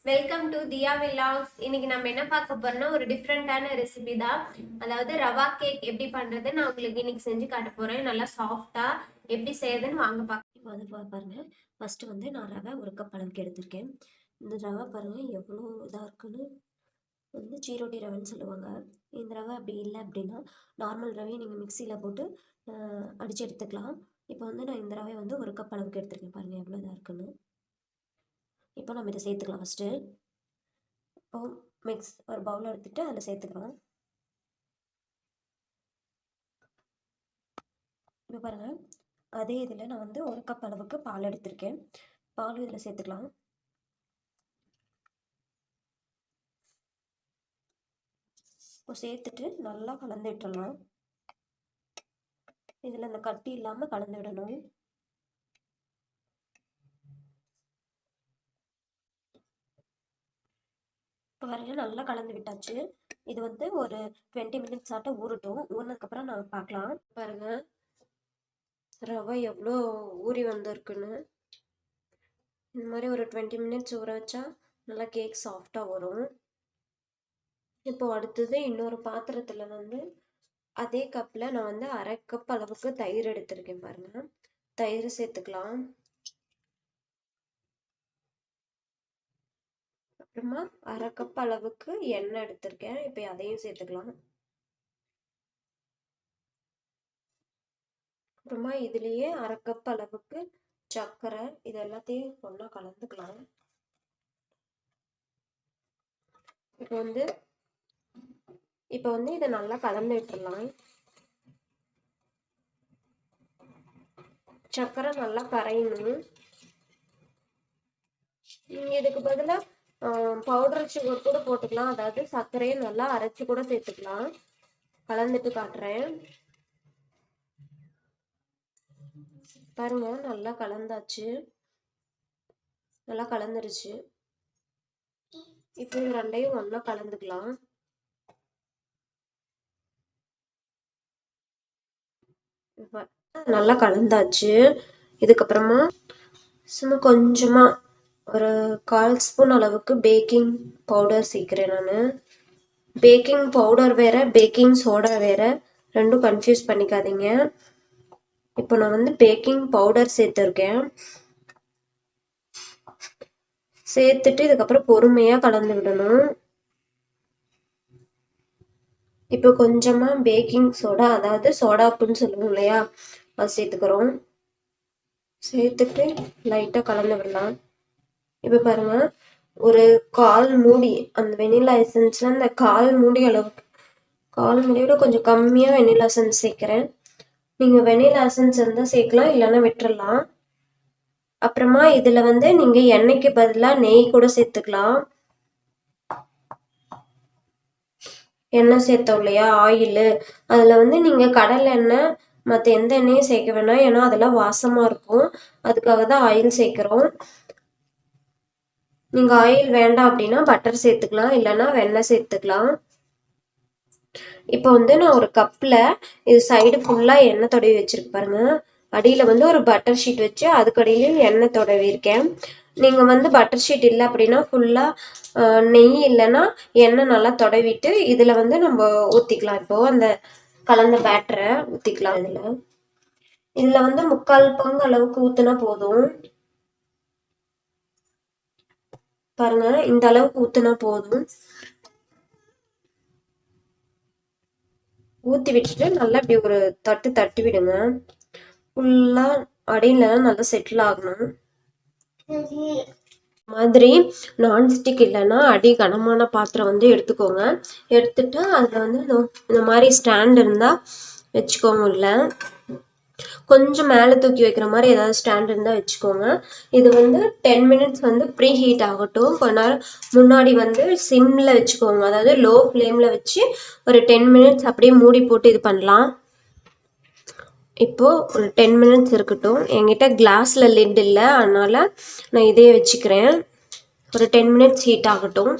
Welcome to Diya vlogs. இன்னைக்கு நம்ம என்ன பார்க்க போறோம்னா ஒரு டிஃப்ரெண்டான ரெசிபி தான். அதாவது ரவா கேக் எப்படி பண்றது நான் உங்களுக்கு இன்னைக்கு செஞ்சு காட்ட போறேன். நல்லா சாஃப்டா எப்படி செய்யறதுன்னு வாங்க பார்க்கலாம். இப்போ வந்து பாருங்க, ஃபர்ஸ்ட் வந்து நான் ரவை ஒரு கப் அளவுக்கு எடுத்திருக்கேன். இந்த ரவை பாருங்க எவ்வளோ இதாக இருக்குன்னு. வந்து சீரோட்டி ரவைன்னு சொல்லுவாங்க. இந்த ரவை அப்படி இல்லை அப்படின்னா நார்மல் ரவையை நீங்கள் மிக்சியில் போட்டு அடித்து எடுத்துக்கலாம். இப்போ வந்து நான் இந்த ரவையை வந்து ஒரு கப் அளவுக்கு எடுத்திருக்கேன். பாருங்கள் எவ்வளோ இதாக இருக்குன்னு. இப்போ நம்ம இதை சேர்த்துக்கலாம். ஃபஸ்ட்டு இப்போ ஒரு பவுல் எடுத்துகிட்டு அதில் சேர்த்துக்கலாம். இப்போ பாருங்கள், அதே இதில் நான் வந்து ஒரு கப் அளவுக்கு பால் எடுத்திருக்கேன். பால் இதில் சேர்த்துக்கலாம். இப்போ சேர்த்துட்டு நல்லா கலந்து விட்டுறலாம். இதில் இந்த கட்டி இல்லாமல் கலந்து விடணும். இப்போ பாருங்க, நல்லா கலந்து விட்டாச்சு. இது வந்து ஒரு 20 மினிட்ஸ் ஆட்ட ஊறட்டும். ஊறினதுக்கப்புறம் நம்ம பார்க்கலாம். பாருங்க ரவை எவ்வளோ ஊறி வந்திருக்குன்னு. இந்த மாதிரி ஒரு 20 மினிட்ஸ் ஊற வச்சா நல்லா கேக் சாஃப்டாக வரும். இப்போ அடுத்தது இன்னொரு பாத்திரத்தில் வந்து அதே கப்பில் நான் வந்து அரை கப் அளவுக்கு தயிர் எடுத்திருக்கேன். பாருங்க, தயிர் சேர்த்துக்கலாம். அப்புறமா அரை கப் அளவுக்கு எண்ணெய் எடுத்திருக்கேன். இப்போ அதையும் சேர்த்துக்கலாம். அப்புறமா இதுலேயே அரை கப் அளவுக்கு சர்க்கரை, இது எல்லாத்தையும் ஒன்றா கலந்துக்கலாம். இப்போ வந்து இதை நல்லா கலந்து விட்டுடலாம். சர்க்கரை நல்லா கரையணும். நீங்கள் இதுக்கு பதிலாக பவுடர் சுகர் கூட போட்டுக்கலாம். அதாவது சர்க்கரையை நல்லா அரைச்சி கூட சேர்த்துக்கலாம். கலந்துட்டு காட்டுறேன். பாருங்க, நல்லா கலந்தாச்சு. நல்லா கலந்துருச்சு. இப்போ இது ரெண்டையும் ஒன்றா கலந்துக்கலாம். நல்லா கலந்தாச்சு. இதுக்கப்புறமா சும்மா கொஞ்சமா ஒரு 1/4 ஸ்பூன் அளவுக்கு பேக்கிங் பவுடர் சேர்க்கிறேன். நான் பேக்கிங் பவுடர் வேற பேக்கிங் சோடா வேற, ரெண்டும் கன்ஃபியூஸ் பண்ணிக்காதீங்க. இப்போ நான் வந்து பேக்கிங் பவுடர் சேர்த்துருக்கேன். சேர்த்துட்டு இதுக்கப்புறம் பொறுமையாக கலந்து விடணும். இப்போ கொஞ்சமாக பேக்கிங் சோடா, அதாவது சோடாப்புன்னு சொல்லுவோம் இல்லையா, அது சேர்த்துக்கிறோம். சேர்த்துட்டு லைட்டாக கலந்து விடலாம். இப்போ பாருங்க, ஒரு 1/4 மூடி அந்த வெனிலா எசன்ஸில் அந்த 1/4 மூடி அளவுக்கு, 1/4 மூடியோட கொஞ்சம் கம்மியாக வெனிலா எசன்ஸ் சேர்க்குறேன். நீங்கள் வெனிலா எசன்ஸ் இருந்தால் சேர்க்கலாம், இல்லைன்னா விட்டுறலாம். அப்புறமா இதில் வந்து நீங்கள் எண்ணெய்க்கு பதிலாக நெய் கூட சேர்த்துக்கலாம். எண்ணெய் சேர்த்தோம் இல்லையா, ஆயில், அதில் வந்து நீங்கள் கடலை எண்ணெய் மற்ற எந்த எண்ணெயும் சேர்க்க வேணாம். ஏன்னா அதெல்லாம் வாசமாக இருக்கும். அதுக்காக தான் ஆயில் சேர்க்குறோம். நீங்கள் ஆயில் வேண்டாம் அப்படின்னா பட்டர் சேர்த்துக்கலாம், இல்லைன்னா வெண்ணெய் சேர்த்துக்கலாம். இப்போ வந்து நான் ஒரு கப்பில் இது சைடு ஃபுல்லாக எண்ணெய் தடவி வச்சுருக்கு பாருங்க. அடியில் வந்து ஒரு பட்டர் ஷீட் வச்சு அதுக்கடியிலையும் எண்ணெய் தடவி இருக்கேன். நீங்கள் வந்து பட்டர் ஷீட் இல்லை அப்படின்னா ஃபுல்லாக நெய் இல்லைன்னா எண்ணெய் நல்லா தடவிட்டு இதில் வந்து நம்ம ஊற்றிக்கலாம். இப்போது அந்த கலந்த பேட்டரை ஊற்றிக்கலாம். இதில் வந்து 3/4 பங்கு அளவுக்கு ஊற்றினா போதும். பாருங்க, இந்த அளவுக்கு ஊற்றினா போதும். ஊற்றி விட்டுட்டு நல்லா இப்படி ஒரு தட்டி விடுங்க. ஃபுல்லாக அடியிலலாம் நல்லா செட்டில் ஆகணும். மாதிரி நான்ஸ்டிக் இல்லைன்னா அடி கனமான பாத்திரம் வந்து எடுத்துக்கோங்க. எடுத்துட்டு அதில் வந்து இந்த மாதிரி ஸ்டாண்ட் இருந்தால் வச்சுக்கோங்க. இல்லை கொஞ்சம் மேலே தூக்கி வைக்கிற மாதிரி ஏதாவது ஸ்டாண்ட் இருந்தால் வச்சுக்கோங்க. இது வந்து 10 மினிட்ஸ் வந்து ப்ரீ ஹீட் ஆகட்டும். கொஞ்ச நேரம் முன்னாடி வந்து சிம்மில் வச்சுக்கோங்க, அதாவது லோ ஃப்ளேமில் வச்சு ஒரு 10 மினிட்ஸ் அப்படியே மூடி போட்டு இது பண்ணலாம். இப்போது ஒரு 10 மினிட்ஸ் இருக்கட்டும். என்கிட்ட கிளாஸில் லிட் இல்லை, அதனால் நான் இதே வச்சுக்கிறேன். ஒரு 10 மினிட்ஸ் ஹீட் ஆகட்டும்.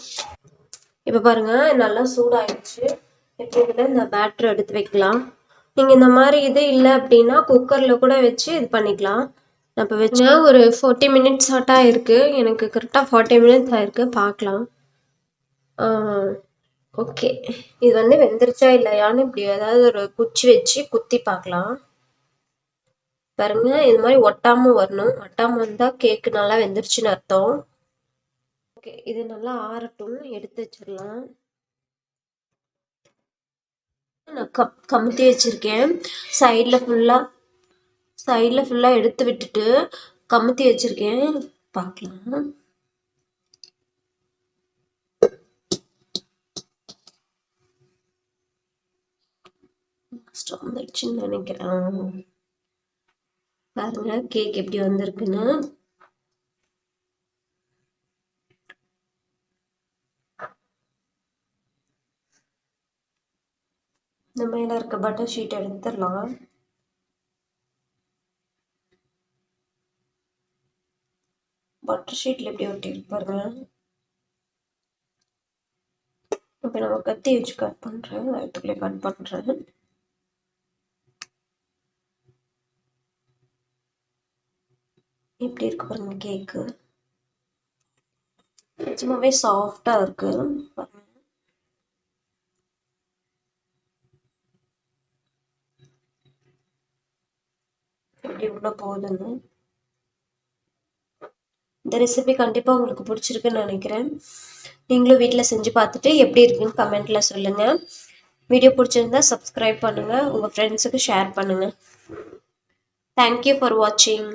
இப்போ பாருங்கள், நல்லா சூடாகிடுச்சு. இப்போ இதில் இந்த பேட்டர் எடுத்து வைக்கலாம். நீங்கள் இந்த மாதிரி இது இல்லை அப்படின்னா குக்கரில் கூட வச்சு இது பண்ணிக்கலாம். நான் இப்போ வச்சுன்னா ஒரு 40 மினிட்ஸ் ஆட்டாக இருக்குது. எனக்கு கரெக்டாக 40 மினிட்ஸ் ஆயிருக்கு. பார்க்கலாம். ஓகே, இது வந்து வெந்துருச்சா இல்லையான்னு இப்படி ஏதாவது ஒரு குச்சி வச்சு குத்தி பார்க்கலாம். பாருங்க, இது மாதிரி ஒட்டாமல் வரணும். ஒட்டாமல் வந்தால் கேக்கு நல்லா வெந்துருச்சுன்னு அர்த்தம். ஓகே, இது நல்லா ஆறட்டும், எடுத்து வச்சிடலாம். நான் கமுத்தி வச்சிருக்கேன். சைடில் ஃபுல்லாக எடுத்து விட்டுட்டு கமுத்தி வச்சிருக்கேன். பார்க்கலாம். கஷ்டம் வந்துடுச்சுன்னு நினைக்கிறேன். பாருங்க கேக் எப்படி வந்திருக்குன்னு. இந்த மேல இருக்க பட்டர் ஷீட் எடுத்துடலாம். பட்டர் ஷீட்ல எப்படி ஒட்டி பாருங்க. இப்போ நம்ம கத்தி வச்சு கட் பண்றேன். அதுக்குள்ளே கட் பண்றேன். எப்படி இருக்கு பாருங்க கேக்கு. நிஜமாவே சாஃப்டா இருக்கு. எப்படி உள்ள போகுதுன்னு. இந்த ரெசிபி கண்டிப்பாக உங்களுக்கு பிடிச்சிருக்குன்னு நினைக்கிறேன். நீங்களும் வீட்டில் செஞ்சு பார்த்துட்டு எப்படி இருக்குன்னு கமெண்ட்டில் சொல்லுங்கள். வீடியோ பிடிச்சிருந்தா சப்ஸ்கிரைப் பண்ணுங்கள். உங்கள் ஃப்ரெண்ட்ஸுக்கு ஷேர் பண்ணுங்கள். தேங்க்யூ ஃபார் வாட்சிங்.